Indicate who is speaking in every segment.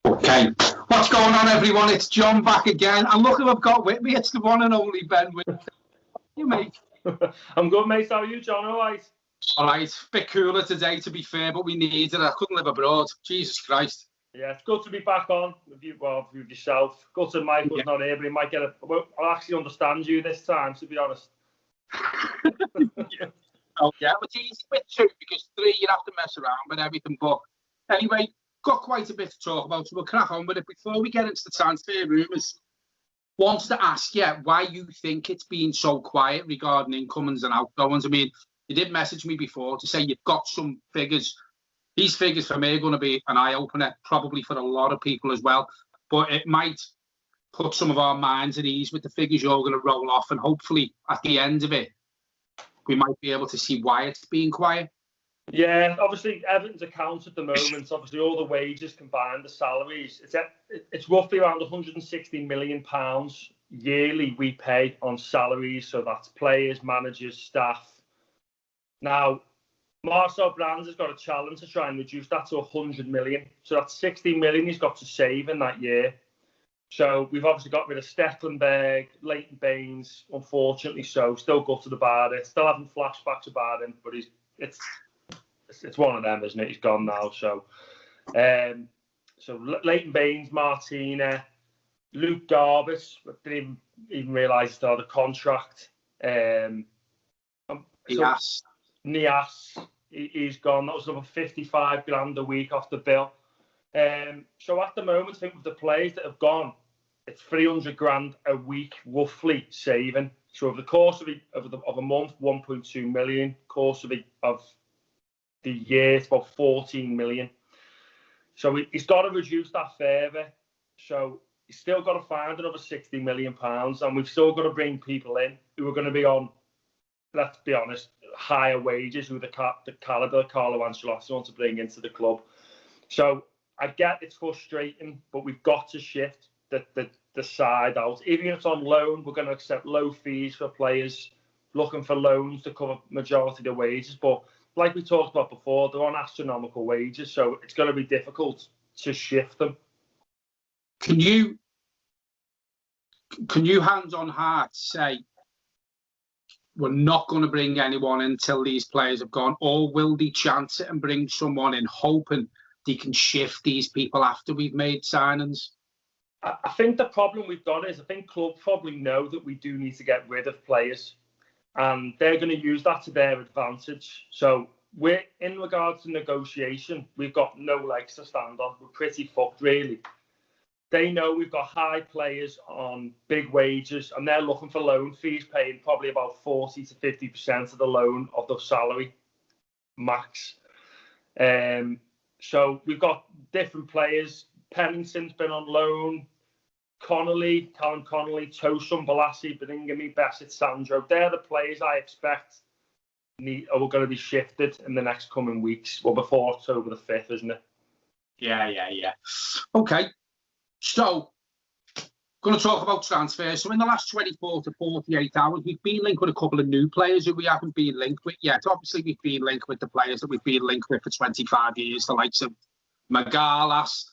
Speaker 1: Okay, what's going on, everyone? It's John back again, and look who I've got with me. It's the one and only Ben. With you, mate.
Speaker 2: I'm good, mate. How are you, John? All right.
Speaker 1: All right, bit cooler today, to be fair, but we needed it. I couldn't live abroad. Jesus Christ.
Speaker 2: Yeah, it's good to be back on with you, with yourself. Good to Michael's not here, but he might get a. Well, I'll actually understand you this time, to be honest.
Speaker 1: Yeah. Oh, yeah, but it's easy with two, because three, you'd have to mess around with everything. But anyway, got quite a bit to talk about, so we'll crack on with it. Before we get into the transfer rumours, wanted to ask you why you think it's been so quiet regarding incomings and outgoings. I mean, you did message me before to say you've got some figures. These figures for me are going to be an eye-opener, probably for a lot of people as well. But it might put some of our minds at ease with the figures you're going to roll off, and hopefully at the end of it, we might be able to see why it's being quiet.
Speaker 2: Yeah, obviously Everton's account at the moment, obviously all the wages combined, the salaries, it's roughly around £160 million yearly we pay on salaries. So that's players, managers, staff. Now, Marcel Brands has got a challenge to try and reduce that to 100 million. So that's 60 million he's got to save in that year. So we've obviously got rid of Stecklenberg, Leighton Baines, unfortunately so. Still gutted about it. Still having flashbacks about him, but it's one of them, isn't it? He's gone now. So Leighton Baines, Martina, Luke Garbus, I didn't even realise he started a contract. Nias, he's gone. That was over 55 grand a week off the bill. So at the moment, I think with the players that have gone, it's 300 grand a week roughly saving. So over the course of a month, 1.2 million. Course of the year, it's about 14 million. So he's got to reduce that further. So he's still got to find another 60 million pounds, and we've still got to bring people in who are going to be on, let's be honest, higher wages, who the calibre Carlo Ancelotti wants to bring into the club. So I get it's frustrating, but we've got to shift the side out. Even if it's on loan, we're going to accept low fees for players looking for loans to cover majority of their wages. But like we talked about before, they're on astronomical wages, so it's going to be difficult to shift them.
Speaker 1: Can you hands on heart say we're not going to bring anyone in until these players have gone, or will they chance it and bring someone in hoping they can shift these people after we've made signings?
Speaker 2: I think the problem we've got is I think clubs probably know that we do need to get rid of players, and they're going to use that to their advantage. So we're, in regards to negotiation, we've got no legs to stand on. We're pretty fucked, really. They know we've got high players on big wages, and they're looking for loan fees, paying probably about 40 to 50% of the loan of the salary max. So we've got different players. Pennington's been on loan. Callum Connolly, Tosun, Balassi, Beningame, Bassett, Sandro. They're the players I expect are going to be shifted in the next coming weeks. Well, before October the 5th, isn't it?
Speaker 1: Yeah. Okay. So, going to talk about transfers. So in the last 24 to 48 hours, we've been linked with a couple of new players who we haven't been linked with yet. Obviously, we've been linked with the players that we've been linked with for 25 years, the likes of magalhaes.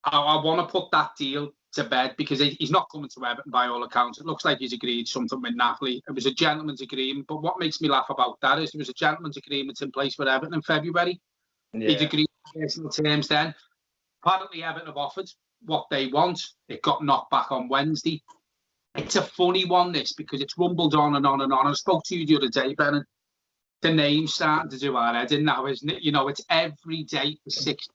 Speaker 1: I want to put that deal to bed because he's not coming to Everton by all accounts. It looks like he's agreed something with Napoli. It was a gentleman's agreement, but what makes me laugh about that is there was a gentleman's agreement in place with Everton in February. Yeah. He'd agreed personal terms then. Apparently, Everton have offered what they want. It got knocked back on Wednesday. It's a funny one, this, because it's rumbled on and on and on. I spoke to you the other day, Ben, the name's starting to do our head in now, isn't it? You know, it's every day for 6 months.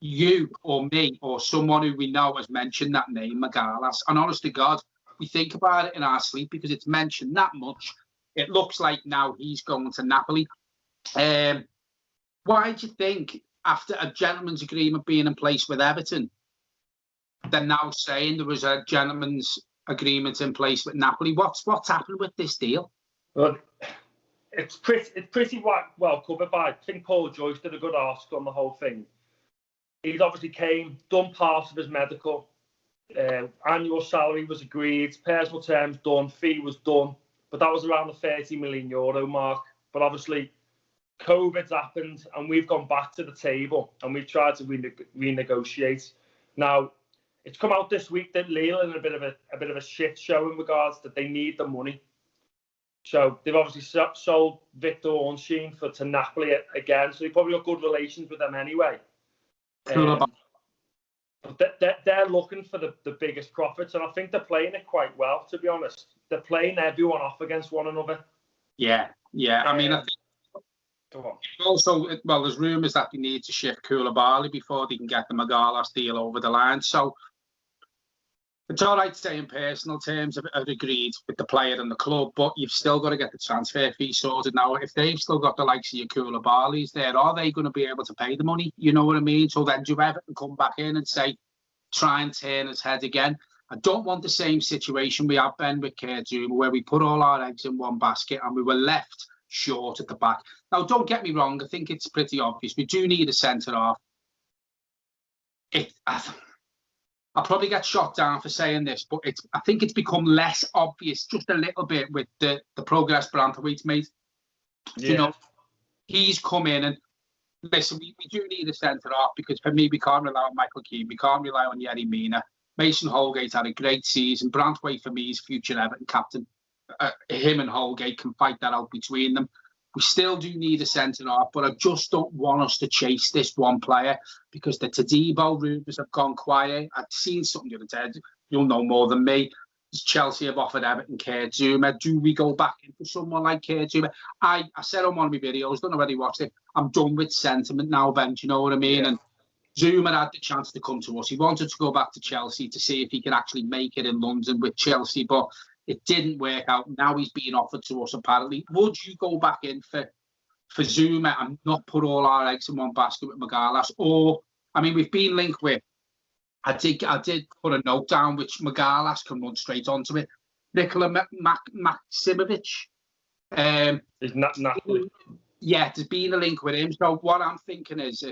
Speaker 1: You or me or someone who we know has mentioned that name, magalhaes. And honest to God, we think about it in our sleep because it's mentioned that much. It looks like now he's going to Napoli. Why do you think, after a gentleman's agreement being in place with Everton, they're now saying there was a gentleman's agreement in place with Napoli? What's happened with this deal?
Speaker 2: Well, it's pretty well covered by, I think Paul Joyce did a good article on the whole thing. He's obviously done part of his medical. Annual salary was agreed, personal terms done, fee was done, but that was around the €30 million mark. But obviously, COVID's happened, and we've gone back to the table, and we've tried to renegotiate. Now, it's come out this week that Lille are in a bit of a shit show in regards that they need the money. So they've obviously sold Victor Ornstein to Napoli again, so they've probably got good relations with them anyway. But they're looking for the biggest profits, and I think they're playing it quite well, to be honest. They're playing everyone off against one another.
Speaker 1: Yeah. I mean, I think also, well, there's rumours that they need to shift Koulibaly before they can get the magalhaes deal over the line. So it's all right to say in personal terms I've agreed with the player and the club, but you've still got to get the transfer fee sorted. Now, if they've still got the likes of your Koulibalys there, are they going to be able to pay the money? You know what I mean? So then do Everton come back in and say, try and turn his head again? I don't want the same situation we had, Ben, with Kurt Zouma, where we put all our eggs in one basket and we were left short at the back. Now, don't get me wrong. I think it's pretty obvious. We do need a centre-half. I'll probably get shot down for saying this, but I think it's become less obvious just a little bit with the progress Branthwaite's made. Yeah. You know, he's come in and, listen, we do need a centre-half because for me, we can't rely on Michael Keane. We can't rely on Yerry Mina. Mason Holgate had a great season. Branthwaite, for me, is future Everton captain. Him and Holgate can fight that out between them. We still do need a centre-half, but I just don't want us to chase this one player because the Todibo rumours have gone quiet. I've seen something the other day. You'll know more than me. Chelsea have offered Everton Kurt Zouma. Do we go back into someone like Kurt Zouma? I said on one of my videos, don't know whether you watched it, I'm done with sentiment now, Ben. Do you know what I mean? Yeah. And Zouma had the chance to come to us. He wanted to go back to Chelsea to see if he could actually make it in London with Chelsea, but it didn't work out. Now he's being offered to us, apparently. Would you go back in for Zouma and not put all our eggs in one basket with magalhaes? Or, I mean, we've been linked with, I did put a note down, which magalhaes can run straight onto it. Nikola Maximovic.
Speaker 2: Is Napoli.
Speaker 1: Yeah, there's been a link with him. So what I'm thinking is,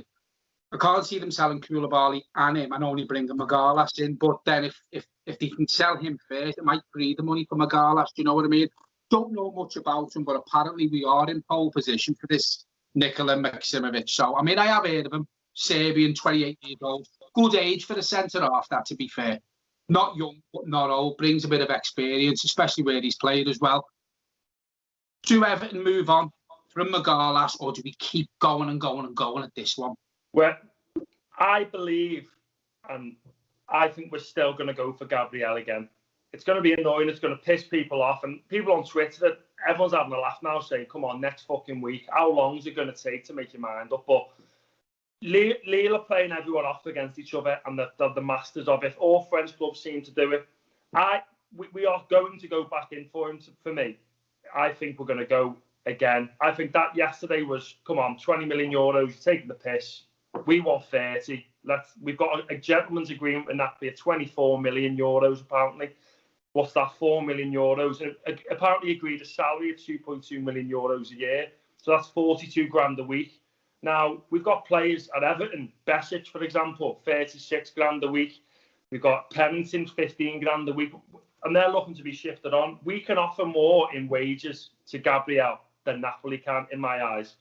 Speaker 1: I can't see them selling Koulibaly and him and only bringing magalhaes in. But then if they can sell him first, it might free the money for magalhaes. Do you know what I mean? Don't know much about him, but apparently we are in pole position for this Nikola Maximovic. So, I mean, I have heard of him. Serbian, 28 years old. Good age for the centre-half, that, to be fair. Not young, but not old. Brings a bit of experience, especially where he's played as well. Do Everton move on from magalhaes, or do we keep going and going and going at this one?
Speaker 2: Well, I believe, and I think we're still going to go for Gabriel again. It's going to be annoying. It's going to piss people off. And people on Twitter, everyone's having a laugh now saying, come on, next fucking week. How long is it going to take to make your mind up? But Lille are playing everyone off against each other, and they're the masters of it. All French clubs seem to do it. We are going to go back in for him. For me, I think we're going to go again. I think that yesterday was, come on, 20 million euros. You're taking the piss. We want 30. We've got a gentleman's agreement with Napoli at 24 million euros, apparently. What's that, 4 million euros? And apparently agreed a salary of 2.2 million euros a year. So that's 42 grand a week. Now, we've got players at Everton, Besic, for example, 36 grand a week. We've got Pennington, 15 grand a week. And they're looking to be shifted on. We can offer more in wages to Gabriel than Napoli can, in my eyes.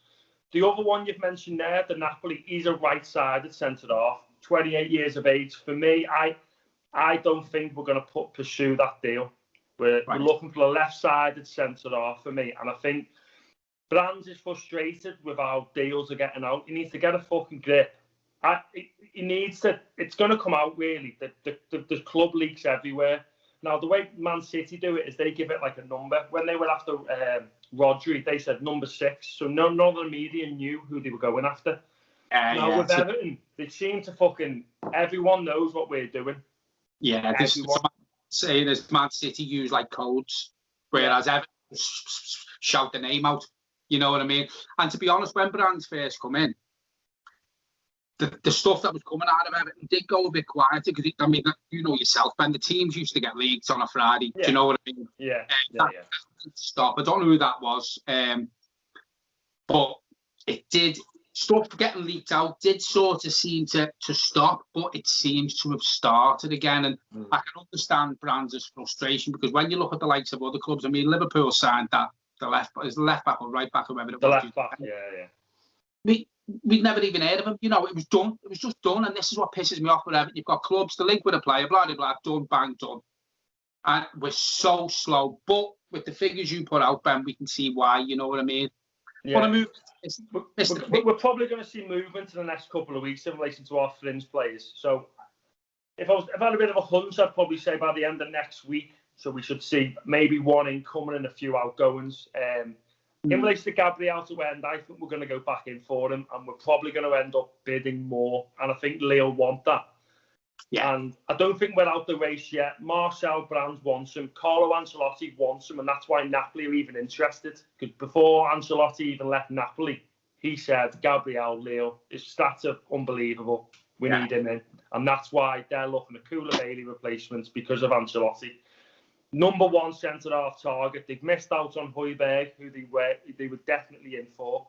Speaker 2: The other one you've mentioned there, the Napoli, he's a right-sided centre-half, 28 years of age. For me, I don't think we're going to pursue that deal. We're looking for a left-sided centre-half for me. And I think Brands is frustrated with how deals are getting out. He needs to get a fucking grip. He needs to, it's going to come out, really. The club leaks everywhere. Now, the way Man City do it is they give it like a number. When they were after Rodri, they said number 6. So none of the media knew who they were going after. Now, with Everton, they seem to fucking... Everyone knows what we're doing.
Speaker 1: Yeah, this is saying as Man City use like codes, whereas Everton shout the name out. You know what I mean? And to be honest, when Brands first come in, the stuff that was coming out of Everton did go a bit quieter because, I mean, you know yourself, Ben, the teams used to get leaked on a Friday. Yeah. Do you know what I mean?
Speaker 2: Yeah.
Speaker 1: That stop. I don't know who that was. But it did, stuff getting leaked out did sort of seem to stop, but it seems to have started again. And I can understand Brands' frustration because when you look at the likes of other clubs, I mean, Liverpool signed that the left back or right back or whatever it
Speaker 2: The
Speaker 1: was.
Speaker 2: left back, yeah.
Speaker 1: We'd never even heard of him. You know, it was done. It was just done. And this is what pisses me off with Everton. You've got clubs to link with a player, blah, blah, blah, done, bang, done. And we're so slow. But with the figures you put out, Ben, we can see why. You know what I mean?
Speaker 2: Yeah.
Speaker 1: We're
Speaker 2: probably going to see movement in the next couple of weeks in relation to our fringe players. So if I had a bit of a hunch, I'd probably say by the end of next week. So we should see maybe one incoming and a few outgoings. In relation to Gabriel to end, I think we're going to go back in for him, and we're probably going to end up bidding more. And I think Leo want that. Yeah. And I don't think we're out the race yet. Marcel Brands wants him. Carlo Ancelotti wants him, and that's why Napoli are even interested. Because before Ancelotti even left Napoli, he said, Gabriel, Leo, his stats are unbelievable. We need him in. And that's why they're looking at Koulibaly replacements because of Ancelotti. Number one centre-half target. They've missed out on Højbjerg, who they were definitely in for,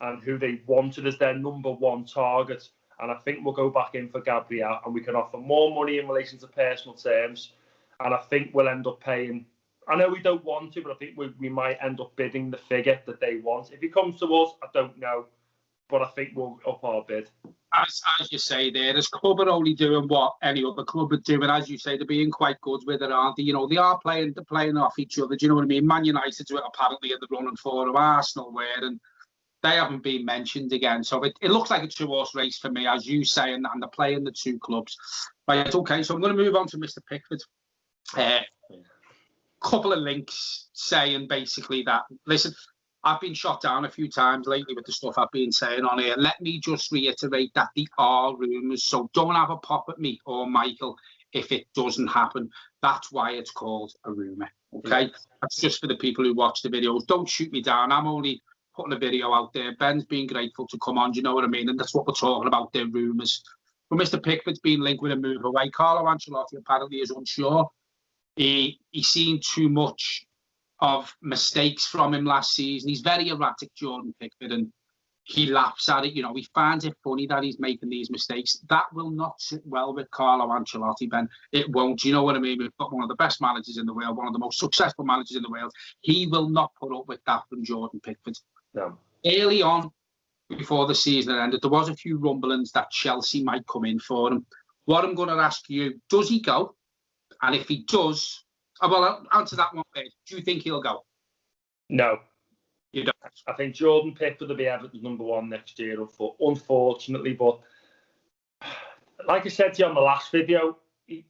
Speaker 2: and who they wanted as their number one target. And I think we'll go back in for Gabriel, and we can offer more money in relation to personal terms. And I think we'll end up paying. I know we don't want to, but I think we might end up bidding the figure that they want. If he comes to us, I don't know, but I think we'll up our bid.
Speaker 1: As you say there, this club are only doing what any other club are doing. As you say, they're being quite good with it, aren't they? You know, they're playing off each other. Do you know what I mean? Man United apparently in the running for them. Arsenal were, and they haven't been mentioned again. So it looks like a two-horse race for me, as you say, and they're playing the two clubs. Right, okay, so I'm going to move on to Mr. Pickford. Couple of links saying basically that, listen, I've been shot down a few times lately with the stuff I've been saying on here. Let me just reiterate that they are rumours. So don't have a pop at me or Michael if it doesn't happen. That's why it's called a rumour. Okay? Yeah. That's just for the people who watch the videos. Don't shoot me down. I'm only putting a video out there. Ben's been grateful to come on. Do you know what I mean? And that's what we're talking about, they're rumours. But Mr. Pickford's been linked with a move away. Carlo Ancelotti apparently is unsure. He's seen too much of mistakes from him last season. He's very erratic, Jordan Pickford, and he laughs at it. You know, he finds it funny that he's making these mistakes. That will not sit well with Carlo Ancelotti, Ben. It won't. You know what I mean? We've got one of the best managers in the world, one of the most successful managers in the world. He will not put up with that from Jordan Pickford. No. Early on, before the season ended, there was a few rumblings that Chelsea might come in for him. What I'm going to ask you, does he go? And if he does, well, I'll answer that one first. Do you think he'll go?
Speaker 2: No.
Speaker 1: You don't?
Speaker 2: I think Jordan Pickford will be Everton's number one next year, unfortunately. But like I said to you on the last video, he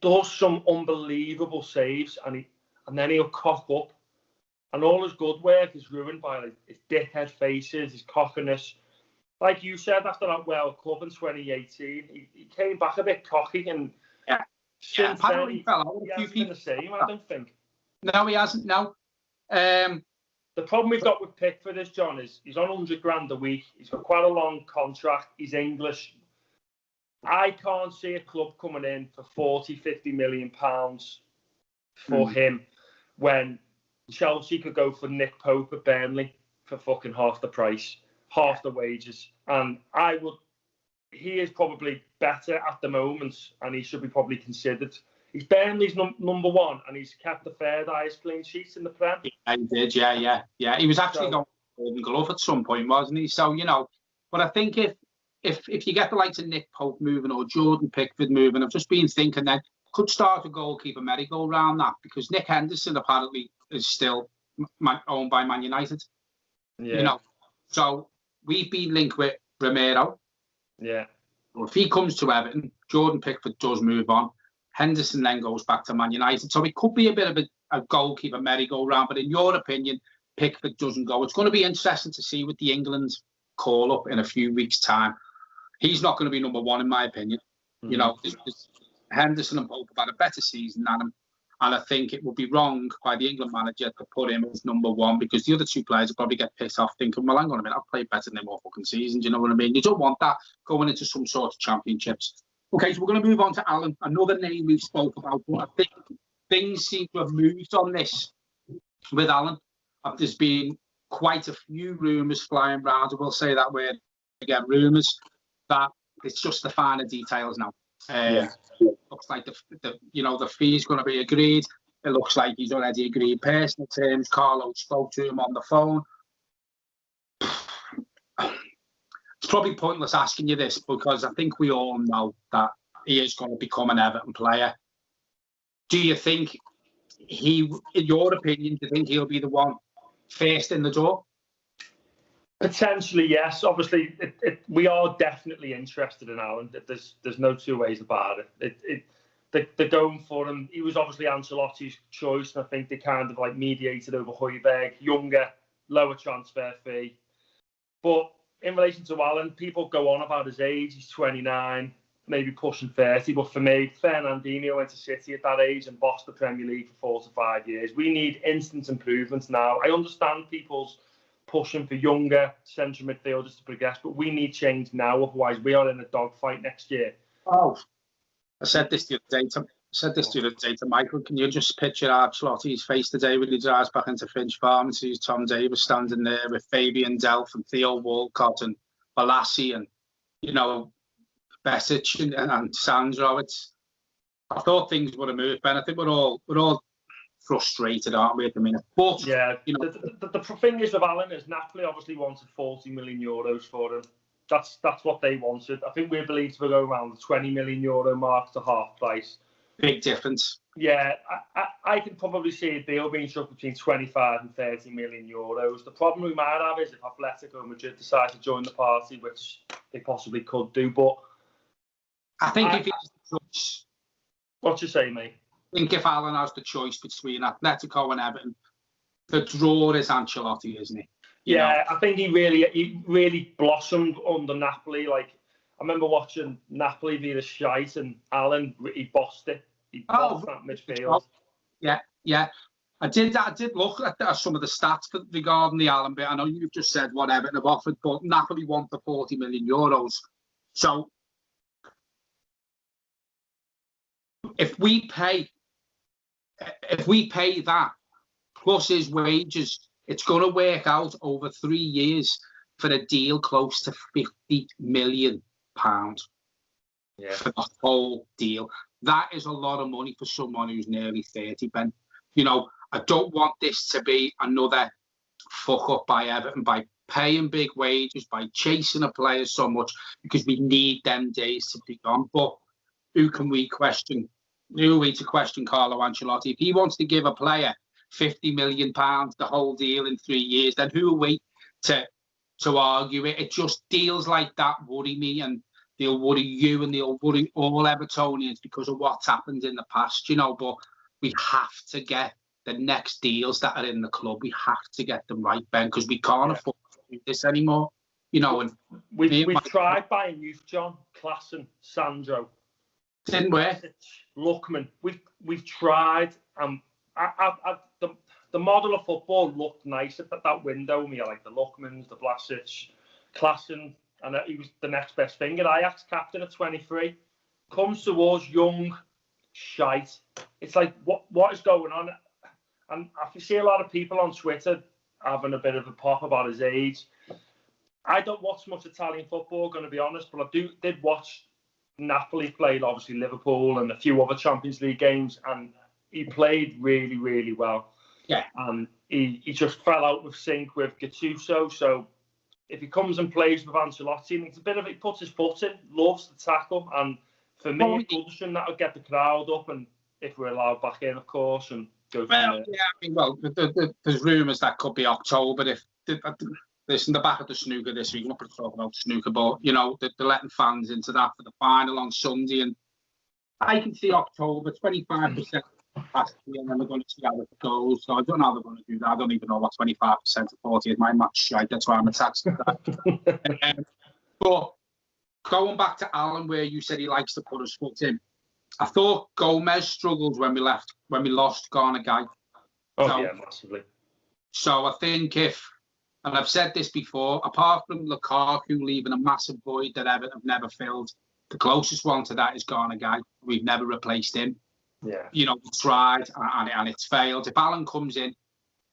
Speaker 2: does some unbelievable saves, and then he'll cock up. And all his good work is ruined by his dickhead faces, his cockiness. Like you said, after that World Cup in 2018, he came back a bit cocky, and since then, he hasn't been the same, I don't think.
Speaker 1: No, he hasn't, no.
Speaker 2: The problem we've got with Pickford is, John, is he's on 100 grand a week. He's got quite a long contract. He's English. I can't see a club coming in for 40, 50 million pounds for him when Chelsea could go for Nick Pope at Burnley for fucking half the price, half the wages. And he is probably better at the moment, and he should be probably considered. He's Burnley's number one, and he's kept the third highest clean sheets in the Prem.
Speaker 1: Yeah, he did, yeah. He was actually going for Golden Glove at some point, wasn't he? So, you know, but I think if you get the likes of Nick Pope moving or Jordan Pickford moving, I've just been thinking that could start a goalkeeper merry-go-round that, because Nick Henderson apparently is still owned by Man United. Yeah. You know, so we've been linked with Romero.
Speaker 2: Yeah.
Speaker 1: Well, if he comes to Everton, Jordan Pickford does move on. Henderson then goes back to Man United. So it could be a bit of a goalkeeper merry-go-round. But in your opinion, Pickford doesn't go. It's going to be interesting to see with the England call-up in a few weeks' time. He's not going to be number one, in my opinion. Mm-hmm. You know, Henderson and Pope have had a better season than him. And I think it would be wrong by the England manager to put him as number one, because the other two players will probably get pissed off thinking, well, hang on a minute, I've played better than him all fucking season. Do you know what I mean? You don't want that going into some sort of championships. Okay, so we're going to move on to Allan, another name we've spoke about. But I think things seem to have moved on this with Allan. There's been quite a few rumours flying around, and we'll say that word again, rumours, that it's just the finer details now. Looks like the fee is going to be agreed. it looks like he's already agreed personal terms. Carlo spoke to him on the phone. It's probably pointless asking you this because I think we all know that he is going to become an Everton player. Do you think in your opinion, do you think he'll be the one first in the door?
Speaker 2: Potentially, yes. Obviously, we are definitely interested in Allan. There's no two ways about it. They're going for him. He was obviously Ancelotti's choice, and I think they kind of like mediated over Højbjerg, younger, lower transfer fee. But in relation to Allan, people go on about his age. He's 29, maybe pushing 30. But for me, Fernandinho went to City at that age and bossed the Premier League for 4 to 5 years. We need instant improvements now. I understand people's pushing for younger central midfielders to progress, but we need change now. Otherwise, we are in a dogfight next year.
Speaker 1: Oh, I said this the other day to Michael. Can you just picture Ancelotti's face today when he drives back into Finch Farm and sees Tom Davis standing there with Fabian Delph and Theo Walcott and Balassi and, you know, Besic and Sandro. I thought things would have moved, Ben. I think we're all frustrated, aren't we, at the minute? But
Speaker 2: yeah,
Speaker 1: you know,
Speaker 2: the thing is with Allan is Napoli obviously wanted 40 million euros for him. That's what they wanted. I think we believe to go around the 20 million euro mark to half price.
Speaker 1: Big difference.
Speaker 2: Yeah, I can probably see a deal being struck between 25 and 30 million euros. The problem we might have is if Atletico Madrid decide to join the party, which they possibly could do. But
Speaker 1: I think if he has the choice,
Speaker 2: what you say, mate?
Speaker 1: I think if Allan has the choice between Atletico and Everton, the draw is Ancelotti, isn't he?
Speaker 2: Yeah, I think he really blossomed under Napoli. Like, I remember watching Napoli be the shite and Allan, he bossed it. He bossed that midfield.
Speaker 1: Yeah. I did look at some of the stats regarding the Allan bit. I know you've just said what Everton have offered, but Napoli want the 40 million euros. So if we pay that plus his wages, it's going to work out over 3 years for a deal close to £50 million for the whole deal. That is a lot of money for someone who's nearly 30, Ben. You know, I don't want this to be another fuck up by Everton by paying big wages, by chasing a player so much, because we need them days to be gone. But who are we to question Carlo Ancelotti? If he wants to give a player £50 million, the whole deal in 3 years, then who are we to argue it? It just deals like that worry me, and they'll worry you and they'll worry all Evertonians because of what's happened in the past, you know. But we have to get the next deals that are in the club. We have to get them right, Ben, because we can't afford to do this anymore, you know. And
Speaker 2: we've tried buying youth, John, Klassen, Sandro.
Speaker 1: Didn't work.
Speaker 2: Lookman. We've tried. The model of football looked nice at that window. We had like the Lookmans, the Vlasic, Klassen, and he was the next best thing. At Ajax, captain at 23, comes towards young, shite. It's like what is going on? And I see a lot of people on Twitter having a bit of a pop about his age. I don't watch much Italian football, going to be honest, but I did watch Napoli play, obviously Liverpool and a few other Champions League games, and he played really, really well.
Speaker 1: Yeah.
Speaker 2: And he just fell out with sync with Gattuso. So if he comes and plays with Ancelotti, it's a bit of he puts his foot in, loves to tackle, and for me, Goodison, that'll get the crowd up, and if we're allowed back in, of course, and go from there.
Speaker 1: Yeah, I mean, there's rumours that could be October. If this in the back of the snooker this week, we're not going to talk about snooker, but you know, they're letting fans into that for the final on Sunday, and I can see October, 25% capacity, and then we're going to see how it goes. So I don't know how they're going to do that. I don't even know what 25% of 40 is. My match shite. That's why I'm attached to that. But going back to Allan, where you said he likes to put his foot in, I thought Gomez struggled when we lost Garner-Guy.
Speaker 2: Massively.
Speaker 1: So I think and I've said this before, apart from Lukaku leaving a massive void that Everton have never filled, the closest one to that is Garner-Guy. We've never replaced him.
Speaker 2: Yeah.
Speaker 1: You know, we tried and it's failed. If Allan comes in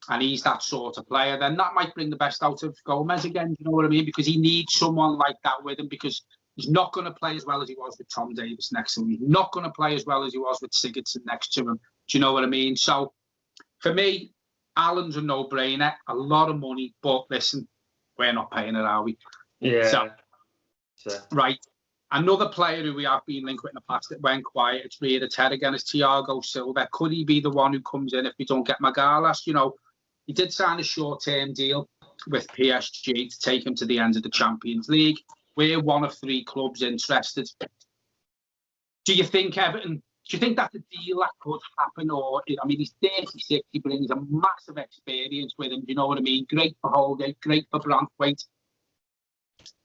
Speaker 1: and he's that sort of player, then that might bring the best out of Gomez again. You know what I mean? Because he needs someone like that with him, because he's not going to play as well as he was with Tom Davis next to him. He's not going to play as well as he was with Sigurdsson next to him. Do you know what I mean? So, for me, Allan's a no-brainer. A lot of money, but listen, we're not paying it, are we?
Speaker 2: Yeah.
Speaker 1: So, right. Another player who we have been linked with in the past that went quiet, it's reared its head again, is Thiago Silva. Could he be the one who comes in if we don't get magalhaes? You know, he did sign a short-term deal with PSG to take him to the end of the Champions League. We're one of 3 clubs interested. Do you think Everton, do you think that's a deal that could happen? Or, I mean, he's 36, he brings a massive experience with him, do you know what I mean? Great for Holgate, great for Branthwaite.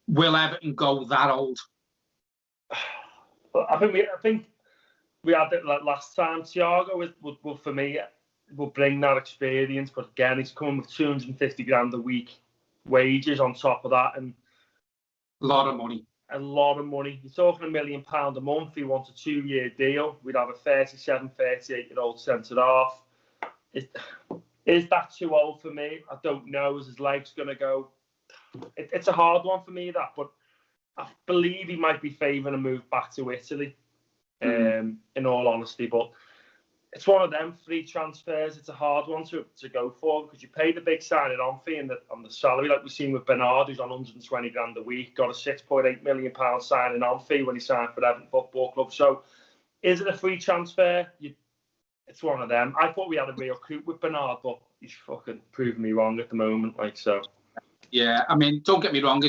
Speaker 1: Will Everton go that old?
Speaker 2: I think we had it like last time. Thiago would for me will bring that experience, but again, he's coming with 250 grand a week wages on top of that, and
Speaker 1: a lot of money.
Speaker 2: A lot of money. You're talking £1 million a month. He wants a 2-year deal. We'd have a 37, 38-year-old centre half. Is that too old for me? I don't know. Is his legs going to go? It's a hard one for me, that, but I believe he might be favouring a move back to Italy, in all honesty. But it's one of them free transfers. It's a hard one to go for, because you pay the big signing on fee and on the salary, like we've seen with Bernard, who's on 120 grand a week, got a £6.8 million signing on fee when he signed for Everton Football Club. So is it a free transfer? It's one of them. I thought we had a real coup with Bernard, but he's fucking proving me wrong at the moment. Like, so.
Speaker 1: Yeah, I mean, don't get me wrong.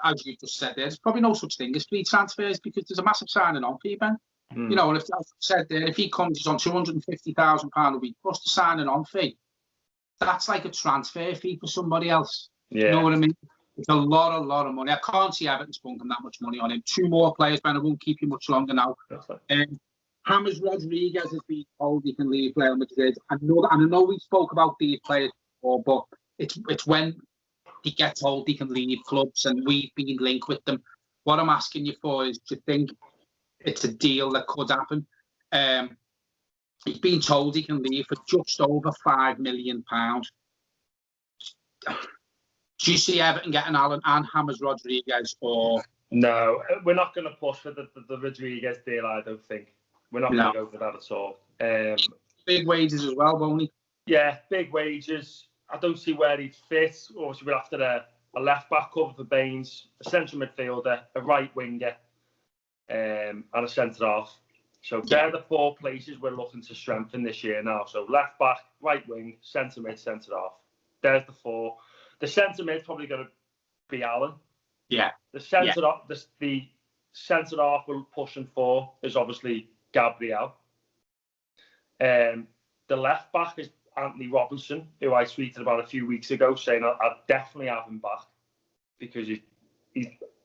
Speaker 1: As you just said, there's probably no such thing as free transfers, because there's a massive signing on fee, Ben. You know, and if, as I said there, if he comes, he's on £250,000 a week plus the signing on fee, that's like a transfer fee for somebody else. Yeah. You know what I mean? It's a lot of money. I can't see Everton spunking that much money on him. 2 more players, Ben. I won't keep you much longer now. James Rodriguez has been told he can leave Real Madrid. I know we spoke about these players before, but it's when he gets told he can leave clubs, and we've been linked with them. What I'm asking you for is, do you think it's a deal that could happen? He's been told he can leave for just over £5 million. Do you see Everton getting Allan and James Rodriguez, or?
Speaker 2: No, we're not going to push for the Rodriguez deal, I don't think. We're not going to go for that at all.
Speaker 1: Big wages as well, won't he?
Speaker 2: Yeah, big wages. I don't see where he'd fit. Obviously, we're after a left-back cover for Baines, a central midfielder, a right winger, and a centre-half. So they're the 4 places we're looking to strengthen this year now. So left-back, right wing, centre-mid, centre-half. There's the 4. The centre-mid's probably going to be Allan.
Speaker 1: Yeah.
Speaker 2: The centre-half, the centre-half we're pushing for is obviously Gabriel. The left-back is Anthony Robinson, who I tweeted about a few weeks ago, saying I'd definitely have him back, because he's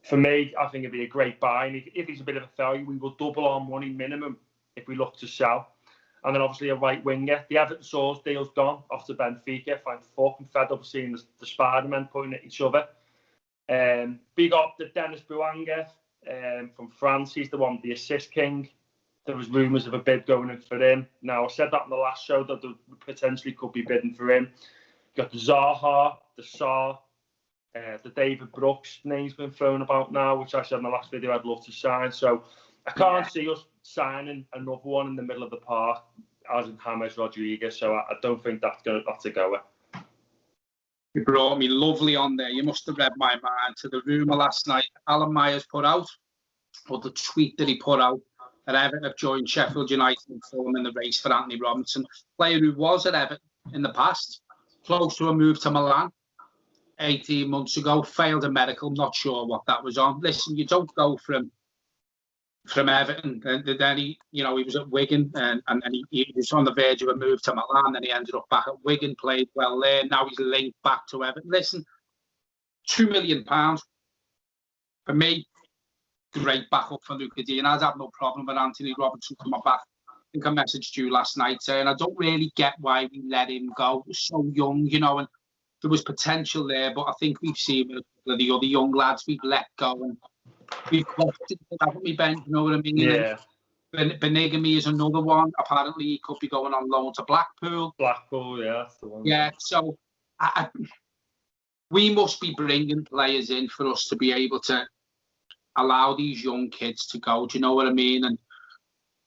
Speaker 2: for me, I think it'd be a great buy. And if he's a bit of a failure, we will double our money minimum if we look to sell. And then obviously a right winger. The Everton Source deal's gone off to Benfica. I'm fucking fed up of seeing the Spider-Men pointing at each other. Big up the Dennis Bouanga from France. He's the one, the assist king. There was rumours of a bid going in for him. Now, I said that in the last show, that there potentially could be bidding for him. Got the Zaha, the Sarr, the David Brooks name's been thrown about now, which I said in the last video I'd love to sign. So I can't see us signing another one in the middle of the park, as in James Rodriguez. So I don't think that's a goer.
Speaker 1: You brought me lovely on there. You must have read my mind to the rumour last night. Alan Myers put out, or the tweet that he put out, that Everton have joined Sheffield United and Fulham in the race for Anthony Robinson, player who was at Everton in the past, close to a move to Milan 18 months ago, failed a medical, not sure what that was on. Listen, you don't go from Everton, and then he was at Wigan, and he was on the verge of a move to Milan, then he ended up back at Wigan, played well there, now he's linked back to Everton. Listen, £2 million for me, great backup for Luca Diaz. I'd have no problem with Anthony Robinson coming back. I think I messaged you last night saying I don't really get why we let him go. He was so young, and there was potential there, but I think we've seen with the other young lads we've let go, and we've questioned it, haven't we, Ben? You know what I mean?
Speaker 2: Yeah.
Speaker 1: Benigamy is another one. Apparently, he could be going on loan to Blackpool.
Speaker 2: Blackpool, yeah, that's the one.
Speaker 1: Yeah, so we must be bringing players in for us to be able to allow these young kids to go. Do you know what I mean? And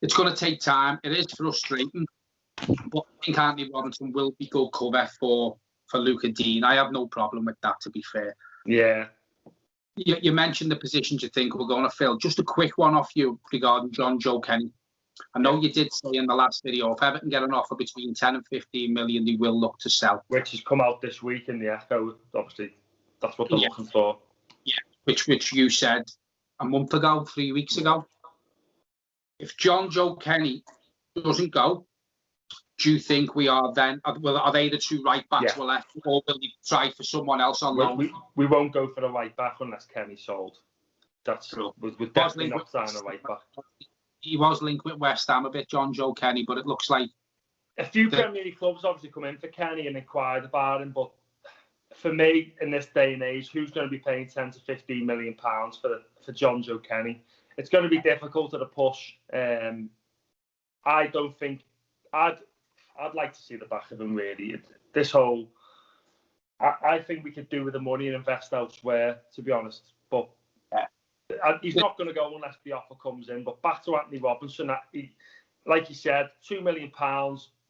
Speaker 1: it's going to take time. It is frustrating But I think Anthony Robinson will be good cover for Luca Dean. I have no problem with that, to be fair.
Speaker 2: Yeah.
Speaker 1: You mentioned the positions you think we're going to fill. Just a quick one off you regarding John Joe Kenny. I know you did say in the last video, if Everton get an offer between 10 and 15 million, they will look to sell.
Speaker 2: Which has come out this week in the Echo. Obviously, that's what they're looking for.
Speaker 1: Yeah, which you said a month ago, 3 weeks ago. If John Joe Kenny doesn't go, do you think we are then? Are they the two right backs we're left, or will we try for someone else on loan?
Speaker 2: We won't go for the right back unless Kenny's sold. That's true. We're definitely not signing a right back.
Speaker 1: He was linked with West Ham a bit, John Joe Kenny, but it looks like
Speaker 2: a few Premier League clubs obviously come in for Kenny and inquired about him. But for me, in this day and age, who's going to be paying 10 to 15 million pounds for John Joe Kenny? It's going to be difficult at a push. I don't think I'd like to see the back of him, really. I think we could do with the money and invest elsewhere, to be honest. But he's not going to go unless the offer comes in. But back to Anthony Robinson, like you said, £2 million,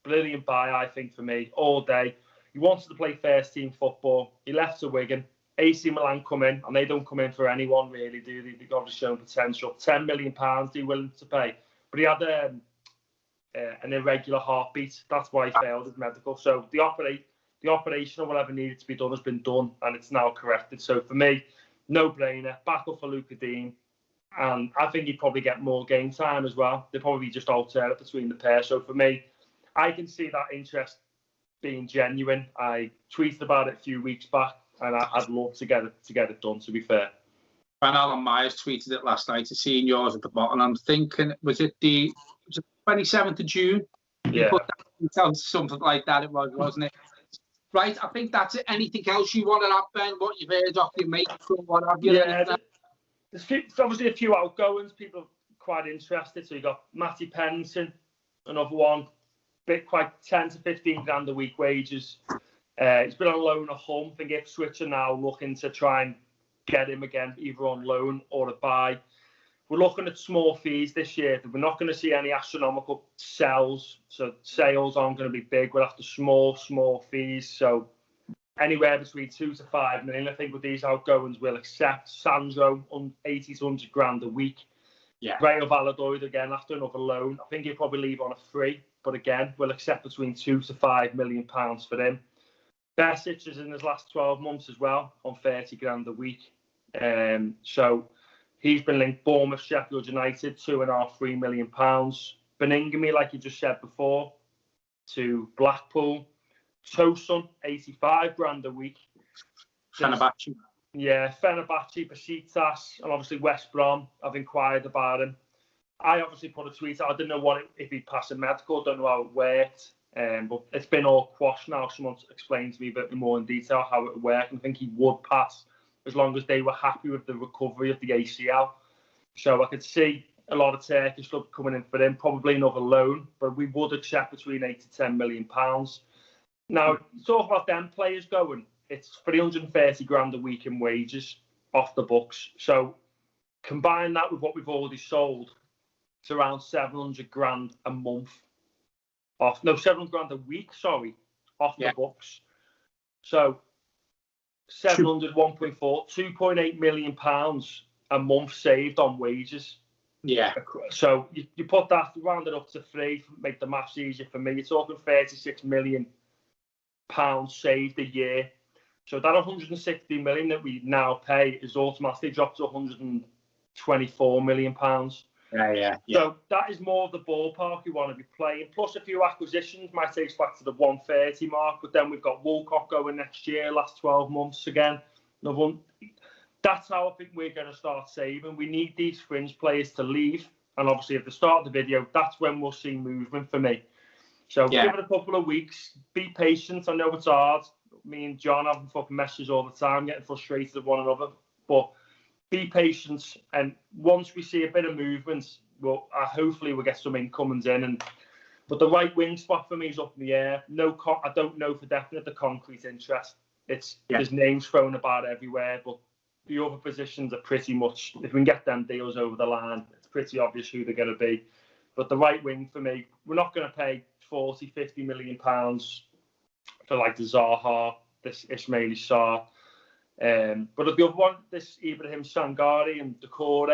Speaker 2: brilliant buy, I think, for me, all day. He wanted to play first team football. He left to Wigan. AC Milan come in, and they don't come in for anyone, really, do they? They've obviously shown potential. £10 million, they're willing to pay. But he had an irregular heartbeat. That's why he failed his medical. So the operation or whatever needed to be done has been done, and it's now corrected. So for me, no-brainer. Back up for Luca Dean. And I think he'd probably get more game time as well. They'd probably just alter it between the pair. So for me, I can see that interest being genuine. I tweeted about it a few weeks back, and I'd love to get it done, to be fair.
Speaker 1: When Allan Myers tweeted it last night, seeing yours at the bottom, I'm thinking, was it 27th of June?
Speaker 2: Yeah.
Speaker 1: Put that, something like that it was, wasn't it? Right, I think that's it. Anything else you want to add, Ben? What you've heard off your mates or what have you?
Speaker 2: Yeah, there's obviously a few outgoings. People are quite interested. So you got Matty Pennington, another one, quite 10 to 15 grand a week wages. He's been on loan at Hull. I think Ipswich are now looking to try and get him again, either on loan or a buy. We're looking at small fees this year. We're not going to see any astronomical sells. So sales aren't going to be big. We'll have to small fees. So anywhere between 2 to 5 million. I think with these outgoings, we'll accept Sandro on 80 to 100 grand a week.
Speaker 1: Yeah.
Speaker 2: Rayo Valladolid again after another loan. I think he'll probably leave on a free. But again, we'll accept between 2 to 5 million pounds for him. Besic is in his last 12 months as well on 30 grand a week. So he's been linked Bournemouth, Sheffield United, £2.5–3 million. Beningame, like you just said before, to Blackpool. Tosun, 85 grand a week.
Speaker 1: Fenerbahce.
Speaker 2: Yeah, Fenerbahce, Besiktas, and obviously West Brom. I've inquired about him. I obviously put a tweet out. I didn't know if he'd pass a medical. Don't know how it worked. But it's been all quashed now. Someone explained to me a bit more in detail how it worked. And I think he would pass as long as they were happy with the recovery of the ACL. So I could see a lot of Turkish clubs coming in for him, probably another loan, but we would accept between 8 to 10 million pounds. Now, talk about them players going, it's 330 grand a week in wages off the books. So combine that with what we've already sold, it's around 700 grand a month. 700 grand a week, off the books. So 700, 1.4, 2.8 million pounds a month saved on wages.
Speaker 1: Yeah.
Speaker 2: So you put that, round it up to 3, make the maths easier for me. You're talking 36 million pounds saved a year. So that 160 million that we now pay is automatically dropped to 124 million pounds.
Speaker 1: Yeah.
Speaker 2: So that is more of the ballpark we want to be playing. Plus a few acquisitions might take us back to the 130 mark. But then we've got Walcott going next year, last 12 months again. That's how I think we're going to start saving. We need these fringe players to leave. And obviously at the start of the video, that's when we'll see movement for me. So give it a couple of weeks. Be patient. I know it's hard. Me and John have fucking messages all the time, getting frustrated with one another. But be patient, and once we see a bit of movement, hopefully we'll get some incomings in. But the right wing spot for me is up in the air. I don't know for definite the concrete interest. There's names thrown about everywhere, but the other positions are pretty much, if we can get them deals over the line, it's pretty obvious who they're going to be. But the right wing for me, we're not going to pay 40, 50 million pounds for like the Zaha, this Ismaili Sarr. But the other one, this Ibrahim Sangare and Decore,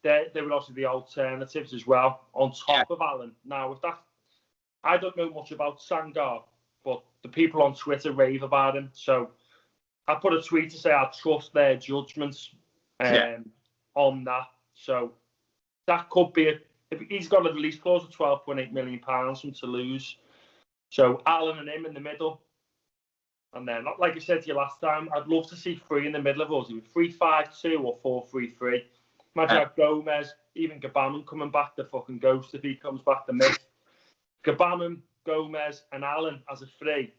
Speaker 2: they were also the alternatives as well, on top of Allan. Now, with that, I don't know much about Sangar, but the people on Twitter rave about him. So I put a tweet to say I trust their judgments on that. So that could be if he's got a release clause of £12.8 million from to lose. So Allan and him in the middle. And then, like I said to you last time, I'd love to see three in the middle of us, either 3-5-2 or 4-3-3. Imagine have Gomez, even Gabaman coming back, the fucking ghost if he comes back to mid. Gabaman, Gomez, and Allan as a three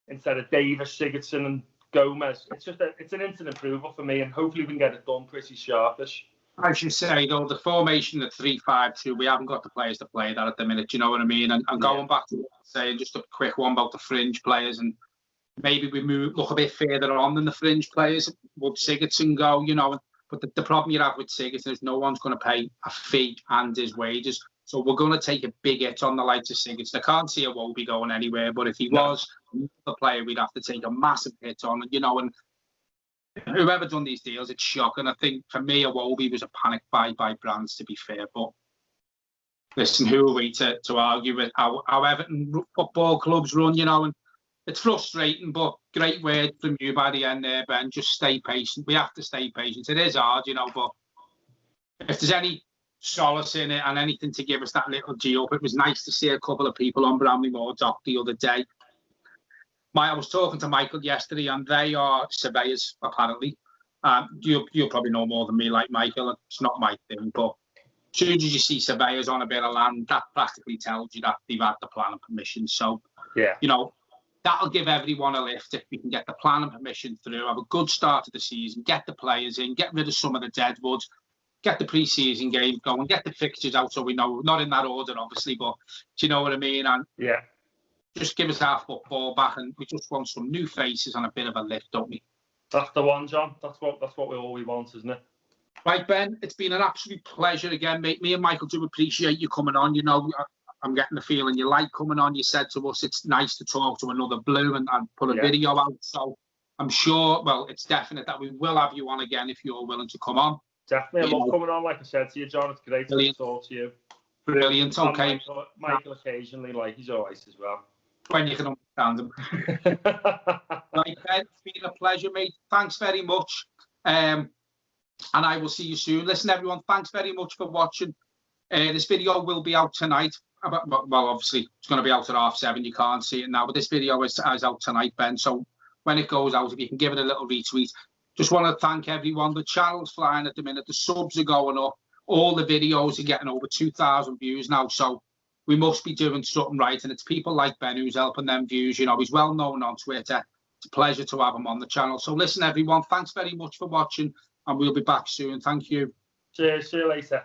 Speaker 2: instead of Davis, Sigurdsson, and Gomez. It's an instant improver for me, and hopefully we can get it done pretty sharpish.
Speaker 1: As you say, though, the formation of 3-5-2, we haven't got the players to play that at the minute. Do you know what I mean? And going back to what I was saying, just a quick one about the fringe players, and maybe we look a bit further on than the fringe players. Would Sigurdsson go? You know, but the problem you have with Sigurdsson is no one's going to pay a fee and his wages. So we're going to take a big hit on the likes of Sigurdsson. I can't see Iwobi going anywhere, but if he was the player, we'd have to take a massive hit on. You know, and whoever done these deals, it's shocking. I think for me, Iwobi was a panic buy by brands, to be fair. But listen, who are we to argue with how Everton football clubs run? You know, and it's frustrating, but great word from you by the end there, Ben. Just stay patient. We have to stay patient. It is hard, you know, but if there's any solace in it and anything to give us that little G up, it was nice to see a couple of people on Bramley Moor dock the other day. I was talking to Michael yesterday, and they are surveyors, apparently. You'll probably know more than me, like Michael. It's not my thing, but as soon as you see surveyors on a bit of land, that practically tells you that they've had the planning permission. So, you know, that'll give everyone a lift if we can get the planning permission through, have a good start to the season, get the players in, get rid of some of the deadwoods, get the pre-season games going, get the fixtures out so we know, not in that order, obviously, but do you know what I mean? And just give us our football back, and we just want some new faces and a bit of a lift, don't we?
Speaker 2: That's the one, John. That's what we want, isn't it?
Speaker 1: Right, Ben, it's been an absolute pleasure again, mate. Me and Michael do appreciate you coming on. You know, I'm getting the feeling you like coming on. You said to us it's nice to talk to another Blue and put a video out. So I'm sure, well, it's definite that we will have you on again if you're willing to come on.
Speaker 2: Definitely. I love coming on, like I said to you, John. It's great to talk to you.
Speaker 1: Brilliant. Okay.
Speaker 2: Michael occasionally, like, he's always as well.
Speaker 1: When you can understand him. Right, Ben, it's been a pleasure, mate. Thanks very much. And I will see you soon. Listen, everyone, thanks very much for watching. This video will be out tonight. Well, obviously, it's going to be out at 7:30. You can't see it now, but this video is out tonight, Ben. So when it goes out, if you can give it a little retweet. Just want to thank everyone. The channel's flying at the minute. The subs are going up. All the videos are getting over 2,000 views now. So we must be doing something right. And it's people like Ben who's helping them views. You know, he's well known on Twitter. It's a pleasure to have him on the channel. So listen, everyone, thanks very much for watching. And we'll be back soon. Thank you.
Speaker 2: Cheers. See you later.